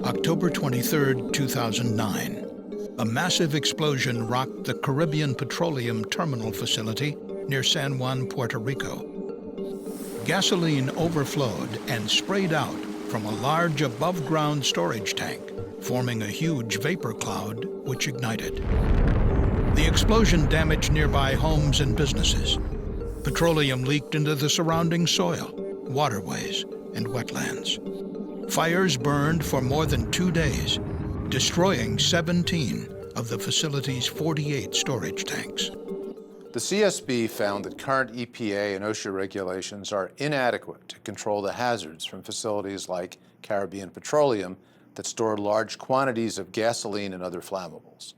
October 23, 2009. A massive explosion rocked the Caribbean Petroleum terminal facility near San Juan, Puerto Rico. Gasoline overflowed and sprayed out from a large above-ground storage tank, forming a huge vapor cloud which ignited. The explosion damaged nearby homes and businesses. Petroleum leaked into the surrounding soil, waterways, and wetlands. Fires burned for more than 2 days, destroying 17 of the facility's 48 storage tanks. The CSB found that current EPA and OSHA regulations are inadequate to control the hazards from facilities like Caribbean Petroleum that store large quantities of gasoline and other flammables.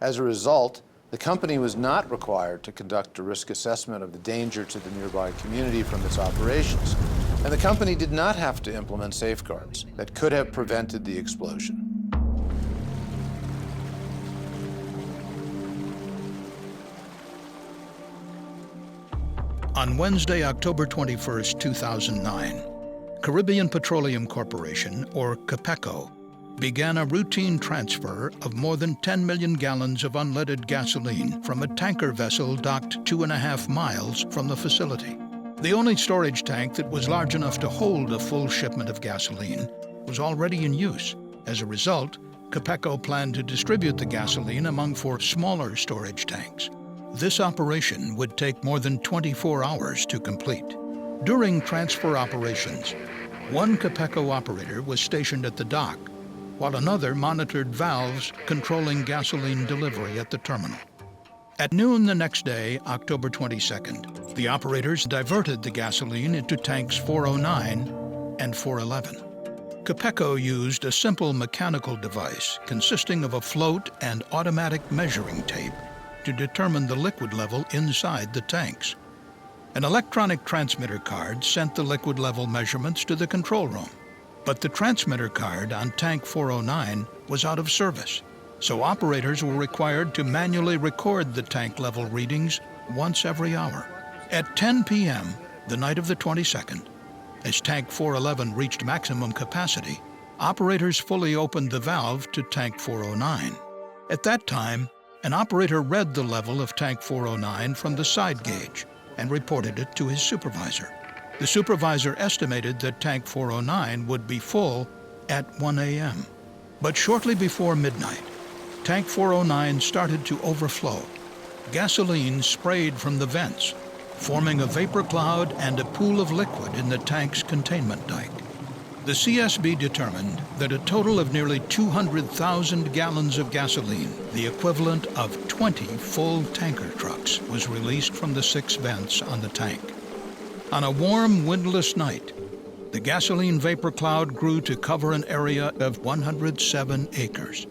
As a result, the company was not required to conduct a risk assessment of the danger to the nearby community from its operations, and the company did not have to implement safeguards that could have prevented the explosion. On Wednesday, October 21, 2009, Caribbean Petroleum Corporation, or CAPECO, began a routine transfer of more than 10 million gallons of unleaded gasoline from a tanker vessel docked 2.5 miles from the facility. The only storage tank that was large enough to hold a full shipment of gasoline was already in use. As a result, CAPECO planned to distribute the gasoline among 4 smaller storage tanks. This operation would take more than 24 hours to complete. During transfer operations, one CAPECO operator was stationed at the dock, while another monitored valves controlling gasoline delivery at the terminal. At noon the next day, October 22nd, the operators diverted the gasoline into tanks 409 and 411. CAPECO used a simple mechanical device consisting of a float and automatic measuring tape to determine the liquid level inside the tanks. An electronic transmitter card sent the liquid level measurements to the control room, but the transmitter card on tank 409 was out of service, so operators were required to manually record the tank level readings once every hour. At 10 p.m., the night of the 22nd, as tank 411 reached maximum capacity, operators fully opened the valve to tank 409. At that time, an operator read the level of tank 409 from the side gauge and reported it to his supervisor. The supervisor estimated that tank 409 would be full at 1 a.m. But shortly before midnight, tank 409 started to overflow. Gasoline sprayed from the vents, forming a vapor cloud and a pool of liquid in the tank's containment dike. The CSB determined that a total of nearly 200,000 gallons of gasoline, the equivalent of 20 full tanker trucks, was released from the 6 vents on the tank. On a warm, windless night, the gasoline vapor cloud grew to cover an area of 107 acres.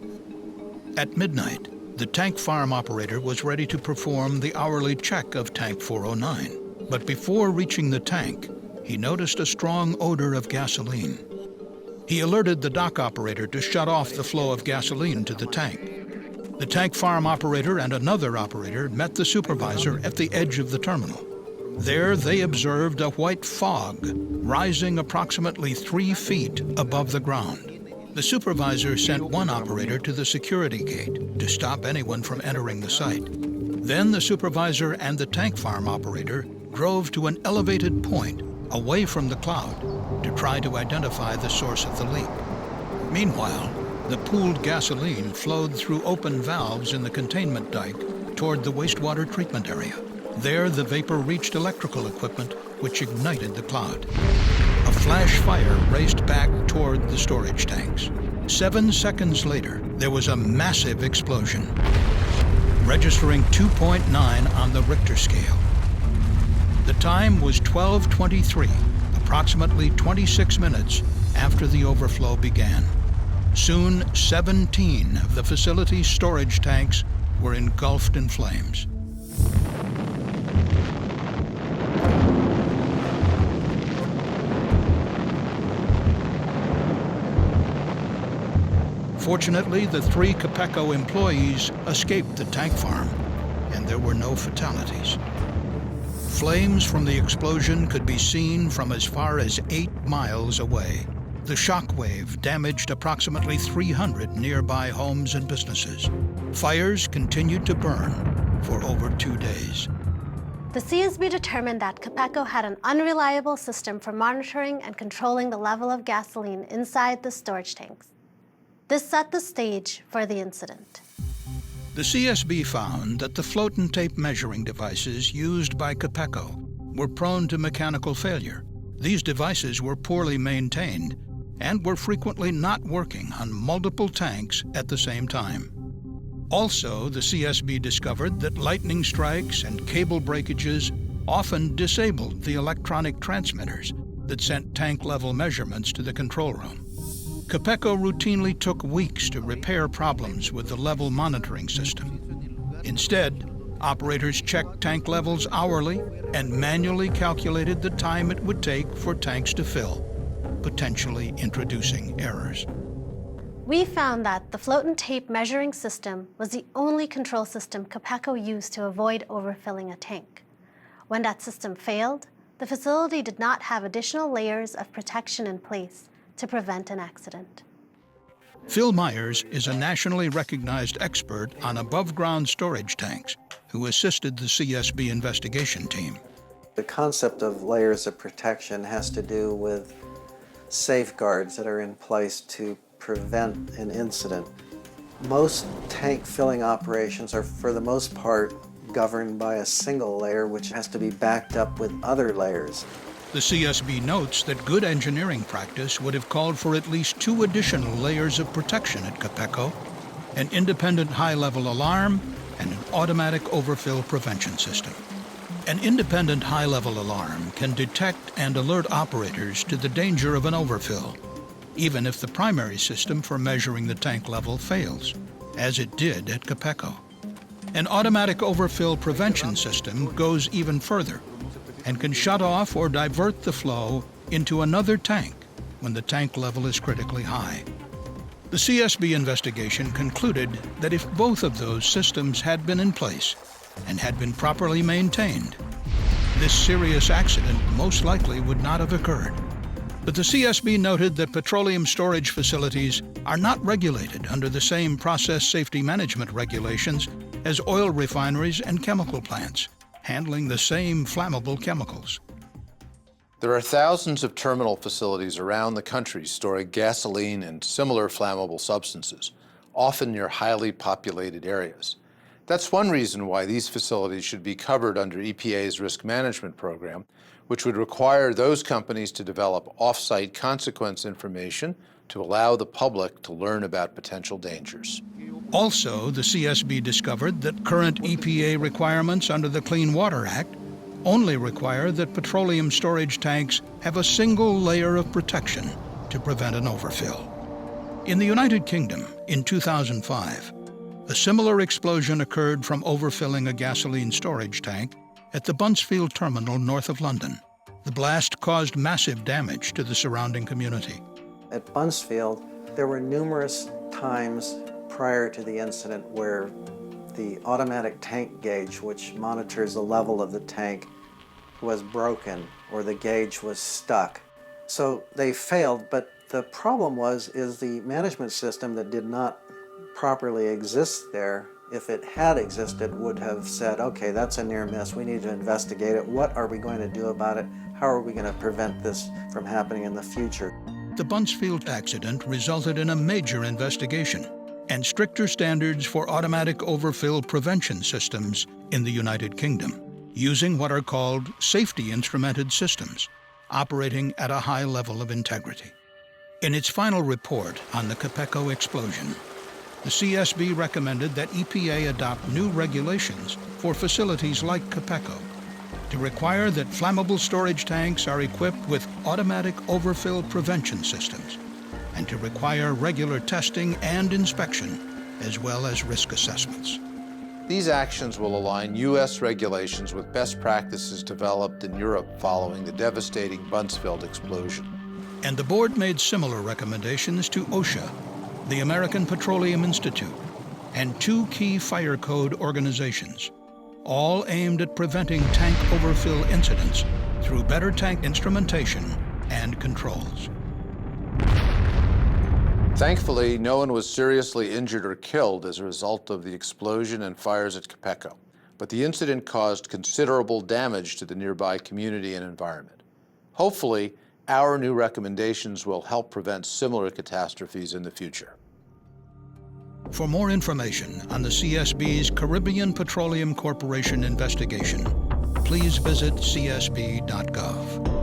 At midnight, the tank farm operator was ready to perform the hourly check of tank 409. But before reaching the tank, he noticed a strong odor of gasoline. He alerted the dock operator to shut off the flow of gasoline to the tank. The tank farm operator and another operator met the supervisor at the edge of the terminal. There they observed a white fog rising approximately 3 feet above the ground. The supervisor sent one operator to the security gate to stop anyone from entering the site. Then the supervisor and the tank farm operator drove to an elevated point away from the cloud to try to identify the source of the leak. Meanwhile, the pooled gasoline flowed through open valves in the containment dike toward the wastewater treatment area. There, the vapor reached electrical equipment, which ignited the cloud. A flash fire raced back toward the storage tanks. 7 seconds later, there was a massive explosion, registering 2.9 on the Richter scale. The time was 12:23, approximately 26 minutes after the overflow began. Soon, 17 of the facility's storage tanks were engulfed in flames. Fortunately, the 3 CAPECO employees escaped the tank farm, and there were no fatalities. Flames from the explosion could be seen from as far as 8 miles away. The shock wave damaged approximately 300 nearby homes and businesses. Fires continued to burn for over 2 days. The CSB determined that CAPECO had an unreliable system for monitoring and controlling the level of gasoline inside the storage tanks. This set the stage for the incident. The CSB found that the float and tape measuring devices used by CAPECO were prone to mechanical failure. These devices were poorly maintained and were frequently not working on multiple tanks at the same time. Also, the CSB discovered that lightning strikes and cable breakages often disabled the electronic transmitters that sent tank-level measurements to the control room. CAPECO routinely took weeks to repair problems with the level monitoring system. Instead, operators checked tank levels hourly and manually calculated the time it would take for tanks to fill, potentially introducing errors. We found that the float and tape measuring system was the only control system CAPECO used to avoid overfilling a tank. When that system failed, the facility did not have additional layers of protection in place to prevent an accident. Phil Myers is a nationally recognized expert on above-ground storage tanks who assisted the CSB investigation team. The concept of layers of protection has to do with safeguards that are in place to prevent an incident. Most tank filling operations are, for the most part, governed by a single layer which has to be backed up with other layers. The CSB notes that good engineering practice would have called for at least 2 additional layers of protection at CAPECO, an independent high-level alarm and an automatic overfill prevention system. An independent high-level alarm can detect and alert operators to the danger of an overfill, even if the primary system for measuring the tank level fails, as it did at CAPECO. An automatic overfill prevention system goes even further and can shut off or divert the flow into another tank when the tank level is critically high. The CSB investigation concluded that if both of those systems had been in place and had been properly maintained, this serious accident most likely would not have occurred. But the CSB noted that petroleum storage facilities are not regulated under the same process safety management regulations as oil refineries and chemical plants, handling the same flammable chemicals. There are thousands of terminal facilities around the country storing gasoline and similar flammable substances, often near highly populated areas. That's one reason why these facilities should be covered under EPA's risk management program, which would require those companies to develop off-site consequence information to allow the public to learn about potential dangers. Also, the CSB discovered that current EPA requirements under the Clean Water Act only require that petroleum storage tanks have a single layer of protection to prevent an overfill. In the United Kingdom, in 2005, a similar explosion occurred from overfilling a gasoline storage tank at the Buncefield terminal north of London. The blast caused massive damage to the surrounding community. At Buncefield, there were numerous times prior to the incident where the automatic tank gauge, which monitors the level of the tank, was broken or the gauge was stuck. So they failed, but the problem is the management system that did not properly exist there, if it had existed, would have said, okay, that's a near miss, we need to investigate it. What are we going to do about it? How are we going to prevent this from happening in the future? The Buncefield accident resulted in a major investigation and stricter standards for automatic overfill prevention systems in the United Kingdom, using what are called safety instrumented systems, operating at a high level of integrity. In its final report on the CAPECO explosion, the CSB recommended that EPA adopt new regulations for facilities like CAPECO to require that flammable storage tanks are equipped with automatic overfill prevention systems and to require regular testing and inspection, as well as risk assessments. These actions will align U.S. regulations with best practices developed in Europe following the devastating Buncefield explosion. And the board made similar recommendations to OSHA, the American Petroleum Institute, and 2 key fire code organizations. all aimed at preventing tank overfill incidents through better tank instrumentation and controls. Thankfully, no one was seriously injured or killed as a result of the explosion and fires at CAPECO, but the incident caused considerable damage to the nearby community and environment. Hopefully, our new recommendations will help prevent similar catastrophes in the future. For more information on the CSB's Caribbean Petroleum Corporation investigation, please visit csb.gov.